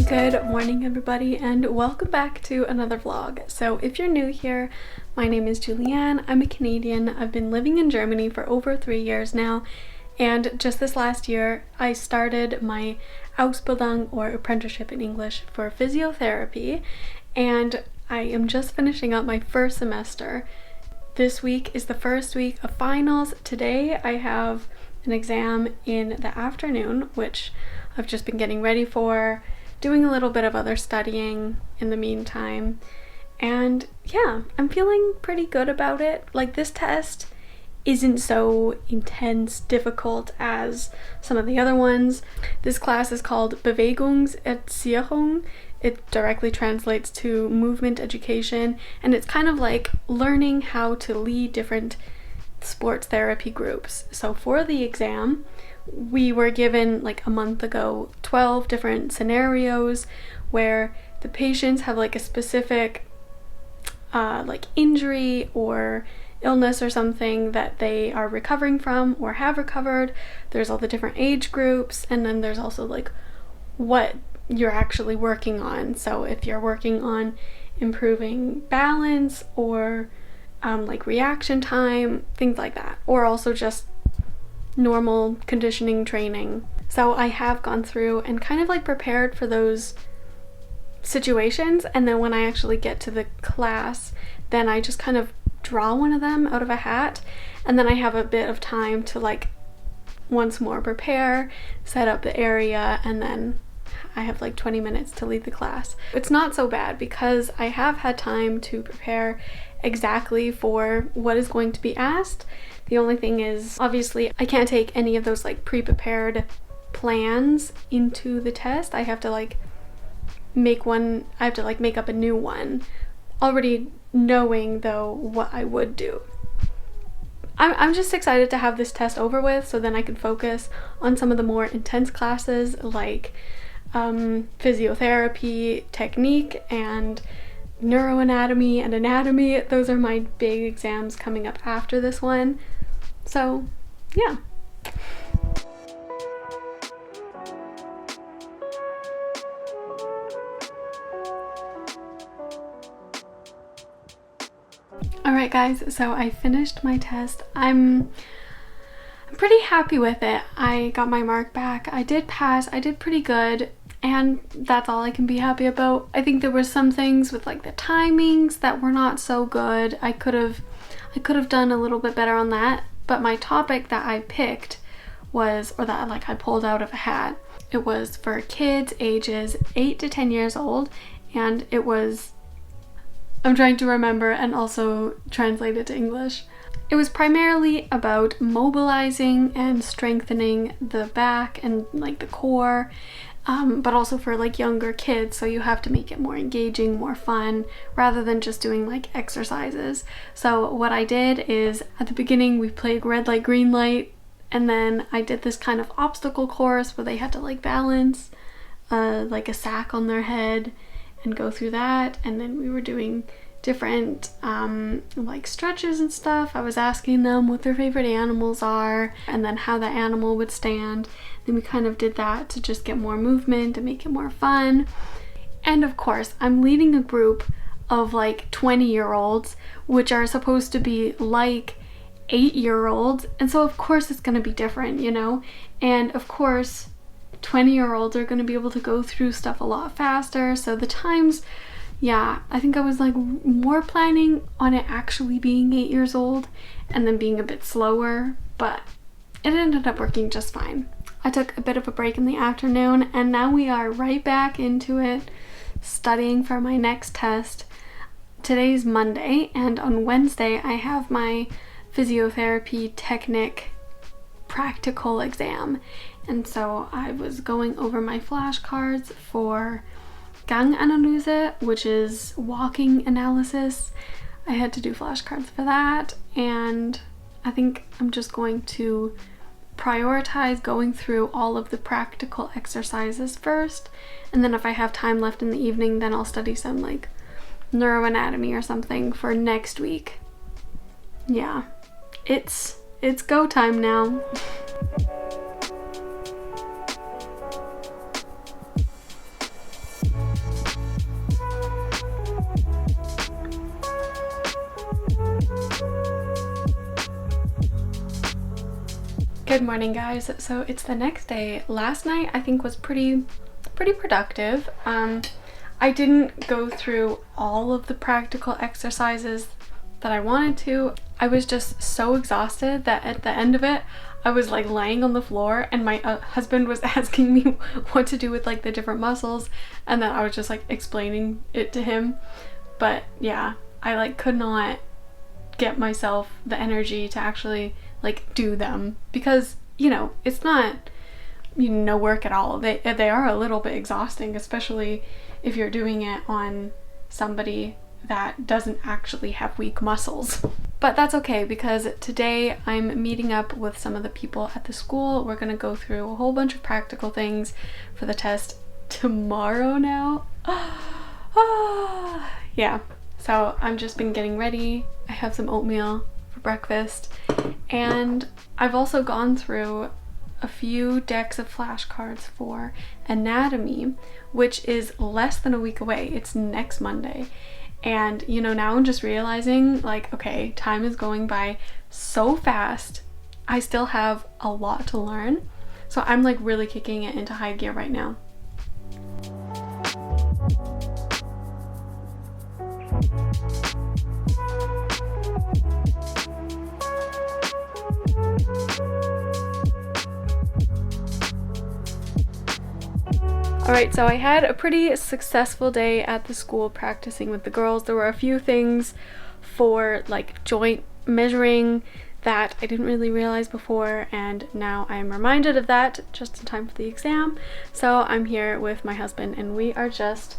Good morning everybody and welcome back to another vlog. So if you're new here, my name is Julianne. I'm a Canadian. I've been living in Germany for over 3 years now, and just this last year I started my Ausbildung or apprenticeship in English for physiotherapy, and I am just finishing up my first semester. This week is the first week of finals. Today I have an exam in the afternoon, which I've just been getting ready for, doing a little bit of other studying in the meantime, and yeah, I'm feeling pretty good about it. Like, this test isn't so intense, difficult as some of the other ones. This class is called Bewegungserziehung. It directly translates to movement education, and it's kind of like learning how to lead different sports therapy groups. So for the exam, we were given, like a month ago, 12 different scenarios where the patients have like a specific like injury or illness or something that they are recovering from or have recovered. There's all the different age groups, and then there's also like what you're actually working on. So if you're working on improving balance or like reaction time, things like that, or also just normal conditioning training. So I have gone through and kind of like prepared for those situations, and then when I actually get to the class, then I just kind of draw one of them out of a hat, and then I have a bit of time to like once more prepare, set up the area, and then I have like 20 minutes to lead the class. It's not so bad because I have had time to prepare exactly for what is going to be asked. The only thing is, obviously, I can't take any of those like pre-prepared plans into the test. I have to like make up a new one, already knowing though what I would do. I'm just excited to have this test over with, so then I can focus on some of the more intense classes like physiotherapy, technique, and neuroanatomy and anatomy. Those are my big exams coming up after this one. So yeah. Alright guys, so I finished my test. I'm pretty happy with it. I got my mark back. I did pass. I did pretty good, and that's all I can be happy about. I think there were some things with like the timings that were not so good. I could have done a little bit better on that, but my topic that I picked was, or that like I pulled out of a hat, it was for kids ages 8 to 10 years old, and it was, I'm trying to remember and also translate it to English. It was primarily about mobilizing and strengthening the back and like the core, but also for like younger kids, so you have to make it more engaging, more fun, rather than just doing like exercises. So what I did is, at the beginning we played red light, green light, and then I did this kind of obstacle course where they had to like balance like a sack on their head and go through that, and then we were doing different like stretches and stuff. I was asking them what their favorite animals are and then how the animal would stand. Then we kind of did that to just get more movement and make it more fun. And of course, I'm leading a group of like 20-year-olds, which are supposed to be like 8-year-olds, and so of course it's going to be different, you know? And of course 20-year-olds are going to be able to go through stuff a lot faster, so the times, yeah, I think I was like more planning on it actually being 8 years old and then being a bit slower, but it ended up working just fine. I took a bit of a break in the afternoon, and now we are right back into it, studying for my next test. Today's Monday, and on Wednesday I have my physiotherapy technique practical exam, and so I was going over my flashcards for Ganganalyse, which is walking analysis. I had to do flashcards for that, and I think I'm just going to prioritize going through all of the practical exercises first, and then if I have time left in the evening, then I'll study some like neuroanatomy or something for next week. Yeah, it's go time now. Good morning, guys. So it's the next day. Last night I think was pretty productive. I didn't go through all of the practical exercises that I wanted to. I was just so exhausted that at the end of it I was like laying on the floor, and my husband was asking me what to do with like the different muscles, and then I was just like explaining it to him. But yeah, I like could not get myself the energy to actually like do them, because you know it's not no work at all. They are a little bit exhausting, especially if you're doing it on somebody that doesn't actually have weak muscles. But that's okay, because today I'm meeting up with some of the people at the school. We're gonna go through a whole bunch of practical things for the test tomorrow now. Yeah, so I've just been getting ready. I have some oatmeal for breakfast, and I've also gone through a few decks of flashcards for anatomy, which is less than a week away. It's next Monday. And you know, now I'm just realizing like, okay, time is going by so fast. I still have a lot to learn. So I'm like really kicking it into high gear right now. Alright, so I had a pretty successful day at the school practicing with the girls. There were a few things for like joint measuring that I didn't really realize before, and now I'm reminded of that just in time for the exam. So I'm here with my husband and we are just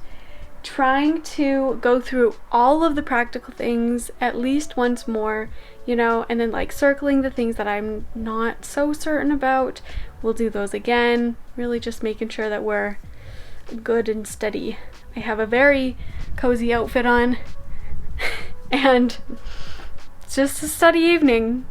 trying to go through all of the practical things at least once more, you know, and then like circling the things that I'm not so certain about. We'll do those again, really just making sure that we're good and steady. I have a very cozy outfit on and it's just a study evening.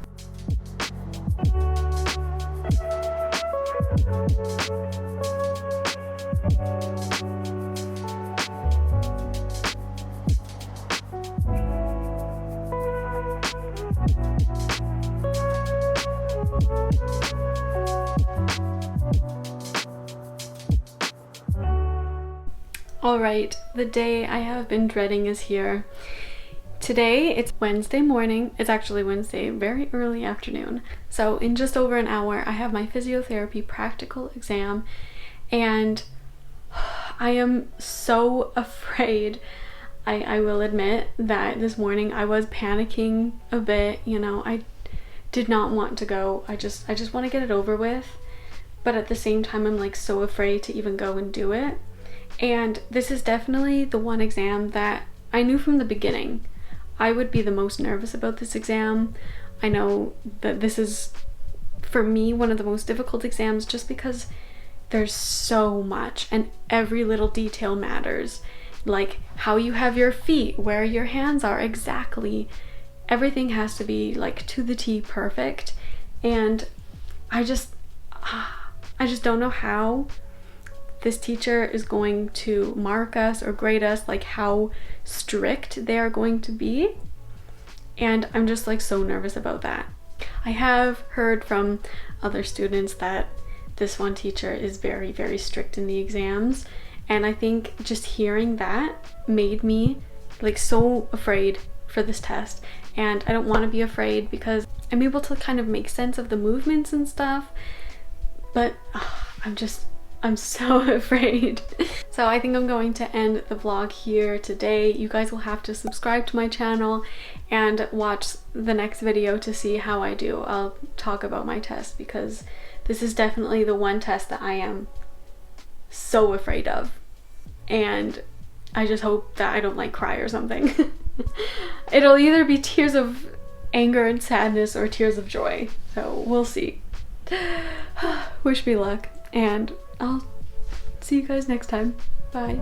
Alright, the day I have been dreading is here. Today, it's Wednesday morning. It's actually Wednesday, very early afternoon. So in just over an hour, I have my physiotherapy practical exam, and I am so afraid. I will admit that this morning I was panicking a bit, you know. I did not want to go. I just want to get it over with. But at the same time, I'm like so afraid to even go and do it. And this is definitely the one exam that I knew from the beginning I would be the most nervous about this exam. I know that this is, for me, one of the most difficult exams just because there's so much and every little detail matters. Like how you have your feet, where your hands are exactly. Everything has to be like to the T perfect. And I just don't know how this teacher is going to mark us or grade us, like how strict they are going to be. And I'm just like so nervous about that. I have heard from other students that this one teacher is very, very strict in the exams. And I think just hearing that made me like so afraid for this test. And I don't want to be afraid because I'm able to kind of make sense of the movements and stuff. But I'm so afraid. So I think I'm going to end the vlog here today. You guys will have to subscribe to my channel and watch the next video to see how I do. I'll talk about my test because this is definitely the one test that I am so afraid of. And I just hope that I don't like cry or something. It'll either be tears of anger and sadness or tears of joy. So we'll see. Wish me luck, and I'll see you guys next time. Bye.